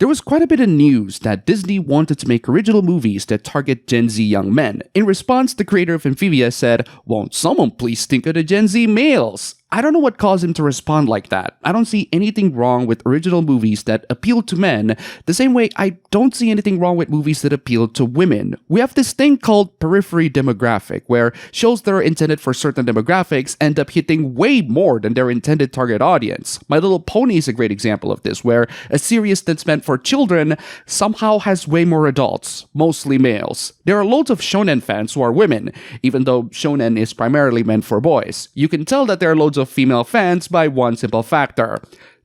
There was quite a bit of news that Disney wanted to make original movies that target Gen Z young men. In response, the creator of Amphibia said, "Won't someone please think of the Gen Z males?" I don't know what caused him to respond like that. I don't see anything wrong with original movies that appeal to men, the same way I don't see anything wrong with movies that appeal to women. We have this thing called periphery demographic, where shows that are intended for certain demographics end up hitting way more than their intended target audience. My Little Pony is a great example of this, where a series that's meant for children somehow has way more adults, mostly males. There are loads of shonen fans who are women, even though shonen is primarily meant for boys. You can tell that there are loads of female fans by one simple factor.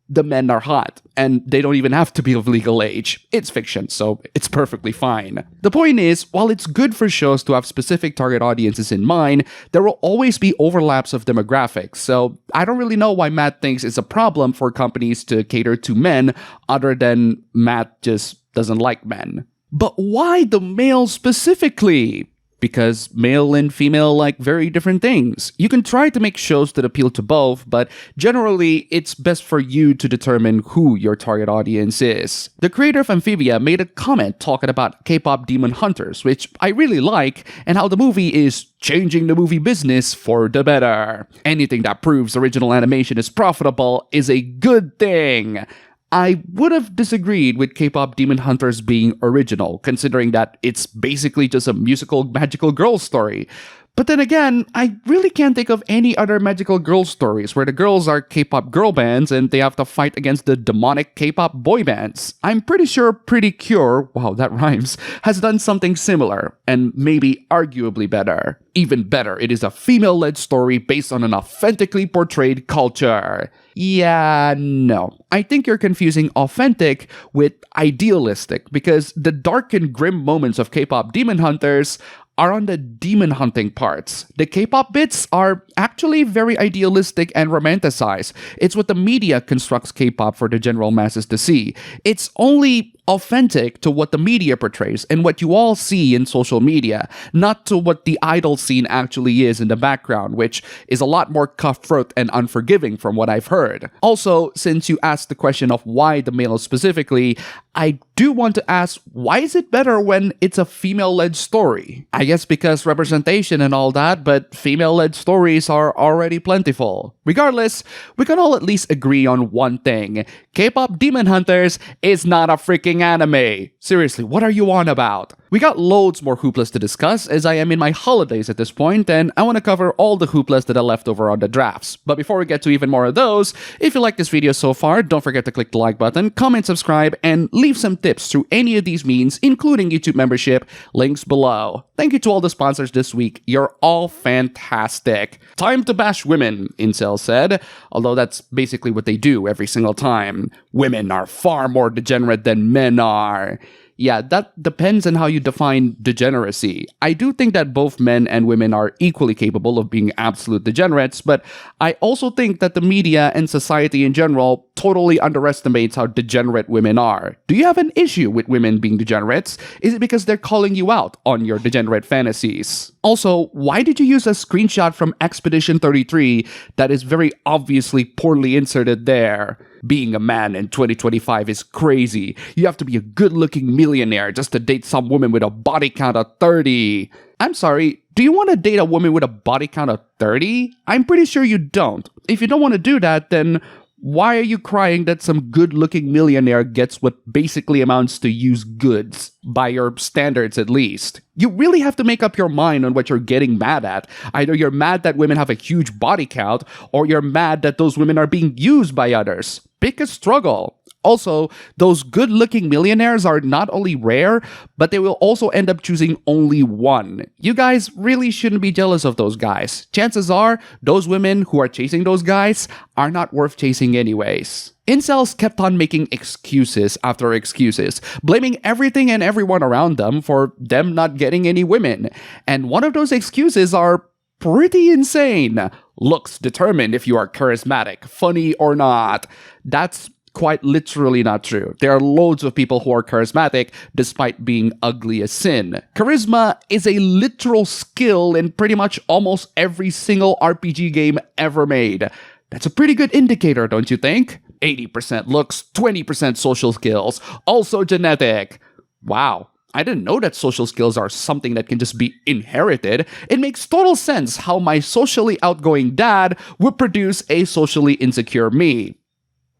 The men are hot, and they don't even have to be of legal age. It's fiction, so it's perfectly fine. The point is, while it's good for shows to have specific target audiences in mind, there will always be overlaps of demographics, so I don't really know why Matt thinks it's a problem for companies to cater to men, other than Matt just doesn't like men. But why the male specifically? Because male and female like very different things. You can try to make shows that appeal to both, but generally, it's best for you to determine who your target audience is. The creator of Amphibia made a comment talking about K-pop Demon Hunters, which I really like, and how the movie is changing the movie business for the better. Anything that proves original animation is profitable is a good thing. I would have disagreed with K-pop Demon Hunters being original, considering that it's basically just a musical magical girl story. But then again, I really can't think of any other magical girl stories where the girls are K-pop girl bands and they have to fight against the demonic K-pop boy bands. I'm pretty sure Pretty Cure, wow, that rhymes, has done something similar, and maybe arguably better. Even better, it is a female-led story based on an authentically portrayed culture. Yeah, no. I think you're confusing authentic with idealistic, because the dark and grim moments of K-pop Demon Hunters are on the demon hunting parts. The K-pop bits are actually very idealistic and romanticized. It's what the media constructs K-pop for the general masses to see. It's only authentic to what the media portrays and what you all see in social media, not to what the idol scene actually is in the background, which is a lot more cutthroat and unforgiving from what I've heard. Also, since you asked the question of why the male specifically, I do want to ask, why is it better when it's a female-led story? I guess because representation and all that, but female-led stories are already plentiful. Regardless, we can all at least agree on one thing. K-pop Demon Hunters is not a freaking anime. Seriously, what are you on about? We got loads more hooplas to discuss, as I am in my holidays at this point, and I want to cover all the hooplas that are left over on the drafts. But before we get to even more of those, if you like this video so far, don't forget to click the like button, comment, subscribe, and leave some tips through any of these means, including YouTube membership, links below. Thank you to all the sponsors this week. You're all fantastic. Time to bash women, Incel said, although that's basically what they do every single time. Women are far more degenerate than men are. Yeah, that depends on how you define degeneracy. I do think that both men and women are equally capable of being absolute degenerates, but I also think that the media and society in general totally underestimates how degenerate women are. Do you have an issue with women being degenerates? Is it because they're calling you out on your degenerate fantasies? Also, why did you use a screenshot from Expedition 33 that is very obviously poorly inserted there? Being a man in 2025 is crazy. You have to be a good-looking millionaire just to date some woman with a body count of 30. I'm sorry, do you want to date a woman with a body count of 30? I'm pretty sure you don't. If you don't want to do that, then why are you crying that some good-looking millionaire gets what basically amounts to used goods? By your standards, at least. You really have to make up your mind on what you're getting mad at. Either you're mad that women have a huge body count, or you're mad that those women are being used by others. Pick a struggle. Also, those good-looking millionaires are not only rare, but they will also end up choosing only one. You guys really shouldn't be jealous of those guys. Chances are, those women who are chasing those guys are not worth chasing anyways. Incels kept on making excuses after excuses, blaming everything and everyone around them for them not getting any women. And one of those excuses are pretty insane. Looks determine if you are charismatic, funny or not. That's quite literally not true. There are loads of people who are charismatic despite being ugly as sin. Charisma is a literal skill in pretty much almost every single RPG game ever made. That's a pretty good indicator, don't you think? 80% looks, 20% social skills, also genetic. Wow. I didn't know that social skills are something that can just be inherited. It makes total sense how my socially outgoing dad would produce a socially insecure me.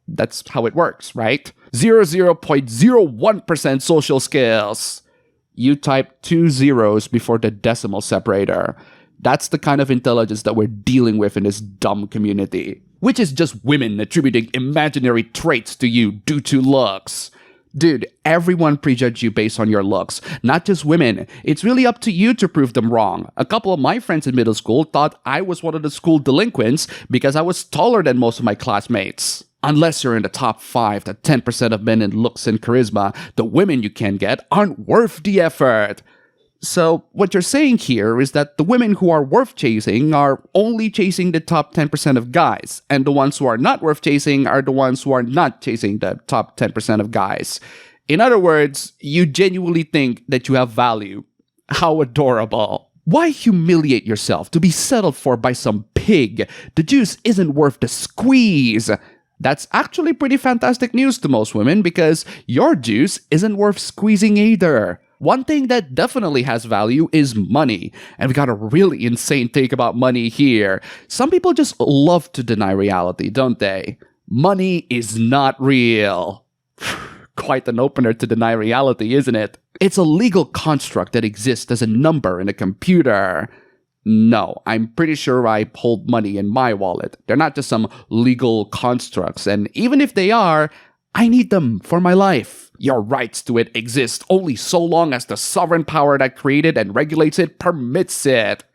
That's how it works, right? 0.01% social skills. You type 2 zeros before the decimal separator. That's the kind of intelligence that we're dealing with in this dumb community. Which is just women attributing imaginary traits to you due to looks. Dude, everyone prejudged you based on your looks, not just women. It's really up to you to prove them wrong. A couple of my friends in middle school thought I was one of the school delinquents because I was taller than most of my classmates. Unless you're in the top 5 to 10% of men in looks and charisma, the women you can get aren't worth the effort. So what you're saying here is that the women who are worth chasing are only chasing the top 10% of guys, and the ones who are not worth chasing are the ones who are not chasing the top 10% of guys. In other words, you genuinely think that you have value. How adorable. Why humiliate yourself to be settled for by some pig? The juice isn't worth the squeeze. That's actually pretty fantastic news to most women because your juice isn't worth squeezing either. One thing that definitely has value is money, and we got a really insane take about money here. Some people just love to deny reality, don't they? Money is not real. Quite an opener to deny reality, isn't it? It's a legal construct that exists as a number in a computer. No, I'm pretty sure I hold money in my wallet. They're not just some legal constructs, and even if they are, I need them for my life. Your rights to it exist only so long as the sovereign power that created and regulates it permits it.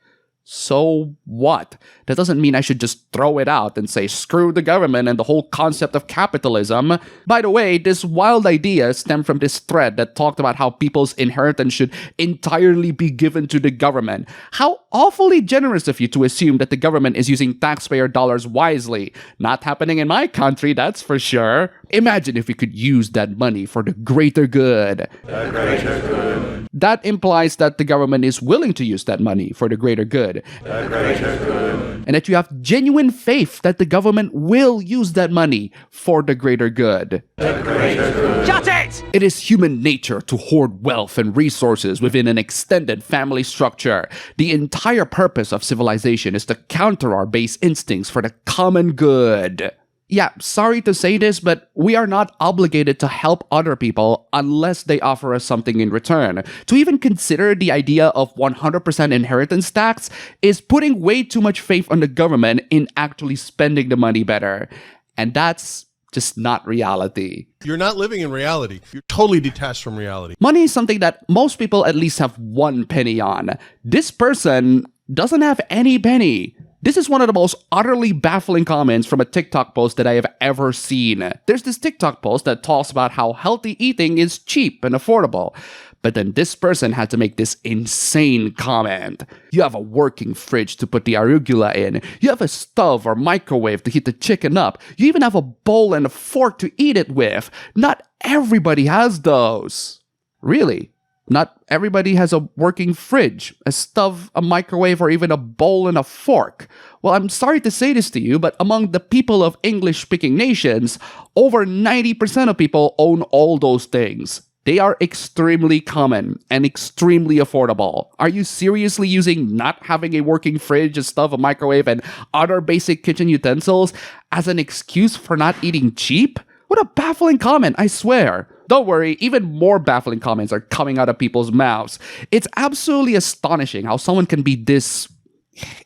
So what? That doesn't mean I should just throw it out and say screw the government and the whole concept of capitalism. By the way, this wild idea stemmed from this thread that talked about how people's inheritance should entirely be given to the government. How awfully generous of you to assume that the government is using taxpayer dollars wisely. Not happening in my country, that's for sure. Imagine if we could use that money for the greater good. The greater good. That implies that the government is willing to use that money for the greater good. The greater good. And that you have genuine faith that the government will use that money for the greater good. The greater good. Shut it! It is human nature to hoard wealth and resources within an extended family structure. The entire purpose of civilization is to counter our base instincts for the common good. Yeah, sorry to say this, but we are not obligated to help other people unless they offer us something in return. To even consider the idea of 100% inheritance tax is putting way too much faith on the government in actually spending the money better. And that's just not reality. You're not living in reality. You're totally detached from reality. Money is something that most people at least have one penny on. This person doesn't have any penny. This is one of the most utterly baffling comments from a TikTok post that I have ever seen. There's this TikTok post that talks about how healthy eating is cheap and affordable. But then this person had to make this insane comment. You have a working fridge to put the arugula in. You have a stove or microwave to heat the chicken up. You even have a bowl and a fork to eat it with. Not everybody has those. Really? Not everybody has a working fridge, a stove, a microwave, or even a bowl and a fork. Well, I'm sorry to say this to you, but among the people of English-speaking nations, over 90% of people own all those things. They are extremely common and extremely affordable. Are you seriously using not having a working fridge, a stove, a microwave, and other basic kitchen utensils as an excuse for not eating cheap? What a baffling comment, I swear. Don't worry, even more baffling comments are coming out of people's mouths. It's absolutely astonishing how someone can be this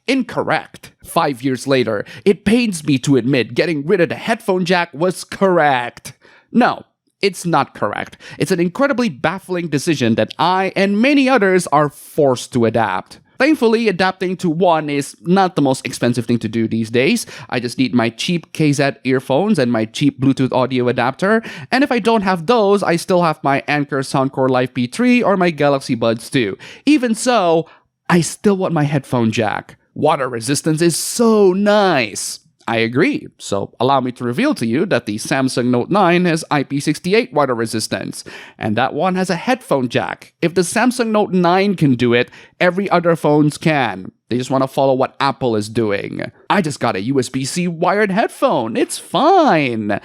incorrect. 5 years later, it pains me to admit getting rid of the headphone jack was correct. No, it's not correct. It's an incredibly baffling decision that I and many others are forced to adapt. Thankfully, adapting to one is not the most expensive thing to do these days. I just need my cheap KZ earphones and my cheap Bluetooth audio adapter, and if I don't have those, I still have my Anker Soundcore Live P3 or my Galaxy Buds 2. Even so, I still want my headphone jack. Water resistance is so nice. I agree, so allow me to reveal to you that the Samsung Note 9 has IP68 water resistance, and that one has a headphone jack. If the Samsung Note 9 can do it, every other phones can. They just want to follow what Apple is doing. I just got a USB-C wired headphone. It's fine.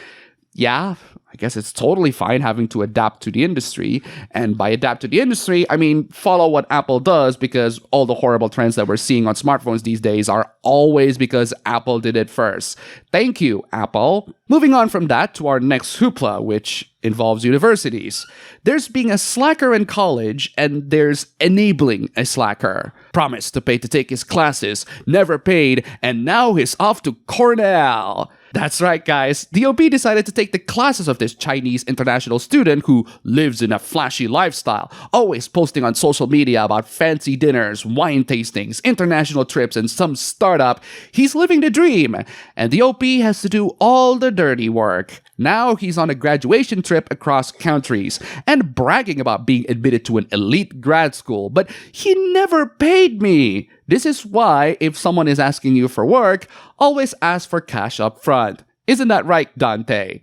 yeah, I guess it's totally fine having to adapt to the industry. And by adapt to the industry, I mean follow what Apple does, because all the horrible trends that we're seeing on smartphones these days are always because Apple did it first. Thank you, Apple. Moving on from that to our next hoopla, which involves universities. There's being a slacker in college, and there's enabling a slacker. Promised to pay to take his classes, never paid, and now he's off to Cornell. That's right, guys. The OP decided to take the classes of this Chinese international student who lives in a flashy lifestyle, always posting on social media about fancy dinners, wine tastings, international trips, and some startup. He's living the dream, and the OP has to do all the dirty work. Now he's on a graduation trip across countries and bragging about being admitted to an elite grad school, but he never paid me. This is why, if someone is asking you for work, always ask for cash up front. Isn't that right, Dante?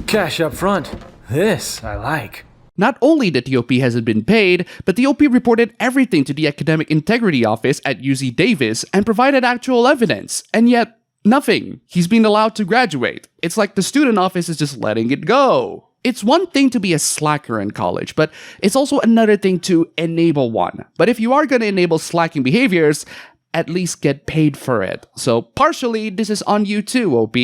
Cash up front. This I like. Not only that the OP hasn't been paid, but the OP reported everything to the Academic Integrity Office at UC Davis and provided actual evidence, and yet nothing. He's been allowed to graduate. It's like the student office is just letting it go. It's one thing to be a slacker in college, but it's also another thing to enable one. But if you are going to enable slacking behaviors, at least get paid for it. So partially, this is on you too, OP.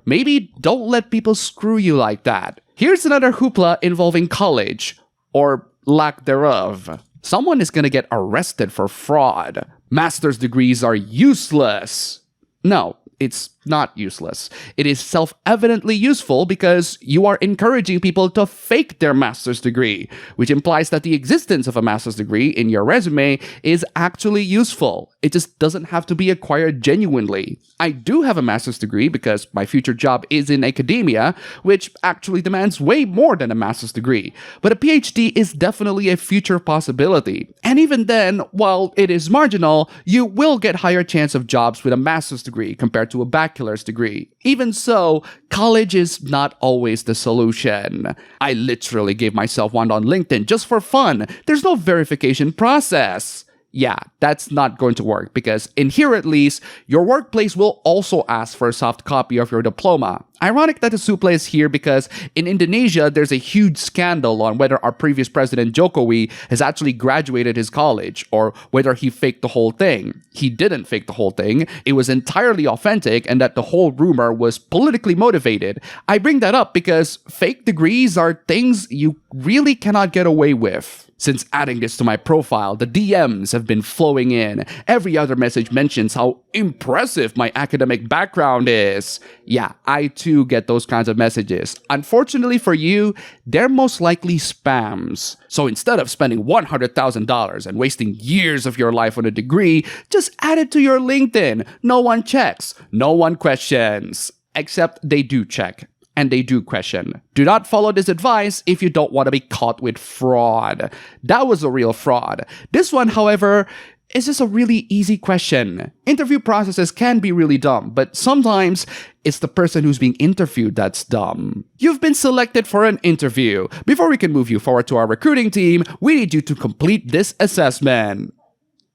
Maybe don't let people screw you like that. Here's another hoopla involving college, or lack thereof. Someone is going to get arrested for fraud. Master's degrees are useless. No, it's not useless. It is self-evidently useful because you are encouraging people to fake their master's degree, which implies that the existence of a master's degree in your resume is actually useful. It just doesn't have to be acquired genuinely. I do have a master's degree because my future job is in academia, which actually demands way more than a master's degree. But a PhD is definitely a future possibility. And even then, while it is marginal, you will get higher chance of jobs with a master's degree compared to a bachelor's degree. Even so, college is not always the solution. I literally gave myself one on LinkedIn just for fun. There's no verification process. Yeah, that's not going to work because in here at least, your workplace will also ask for a soft copy of your diploma. Ironic that the supla is here because in Indonesia, there's a huge scandal on whether our previous president Jokowi has actually graduated his college or whether he faked the whole thing. He didn't fake the whole thing. It was entirely authentic and that the whole rumor was politically motivated. I bring that up because fake degrees are things you really cannot get away with. Since adding this to my profile, the DMs have been flowing in. Every other message mentions how impressive my academic background is. Yeah, I too get those kinds of messages. Unfortunately for you, they're most likely spams. So instead of spending $100,000 and wasting years of your life on a degree, just add it to your LinkedIn. No one checks. No one questions. Except they do check. And they do question. Do not follow this advice if you don't want to be caught with fraud. That was a real fraud. This one, however, is just a really easy question. Interview processes can be really dumb, but sometimes it's the person who's being interviewed that's dumb. You've been selected for an interview. Before we can move you forward to our recruiting team, we need you to complete this assessment.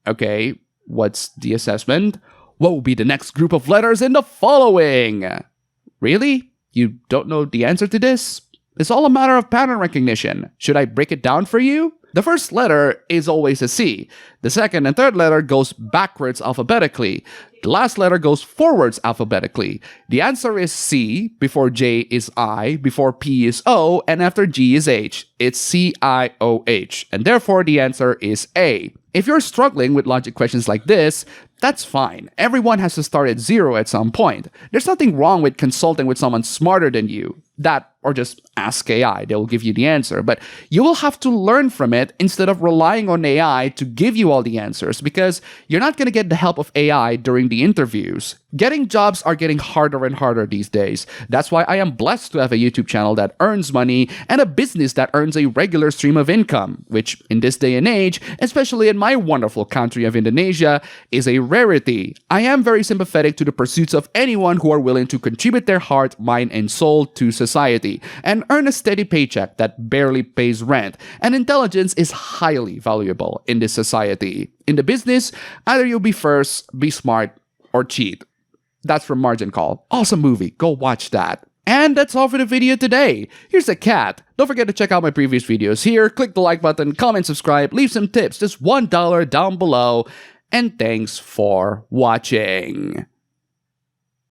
Okay, what's the assessment? What will be the next group of letters in the following? Really? You don't know the answer to this? It's all a matter of pattern recognition. Should I break it down for you? The first letter is always a C. The second and third letter goes backwards alphabetically. The last letter goes forwards alphabetically. The answer is C, before J is I, before P is O, and after G is H. It's C-I-O-H, and therefore the answer is A. If you're struggling with logic questions like this, that's fine. Everyone has to start at zero at some point. There's nothing wrong with consulting with someone smarter than you. That, or just ask AI, they'll give you the answer. But you will have to learn from it instead of relying on AI to give you all the answers because you're not going to get the help of AI during the interviews. Getting jobs are getting harder and harder these days. That's why I am blessed to have a YouTube channel that earns money and a business that earns a regular stream of income, which in this day and age, especially in my wonderful country of Indonesia, is a rarity. I am very sympathetic to the pursuits of anyone who are willing to contribute their heart, mind, and soul to society and earn a steady paycheck that barely pays rent. And intelligence is highly valuable in this society. In the business, either you'll be first, be smart, or cheat. That's from Margin Call. Awesome movie. Go watch that. And that's all for the video today. Here's a cat. Don't forget to check out my previous videos here. Click the like button, comment, subscribe, leave some tips. Just $1 down below. And thanks for watching.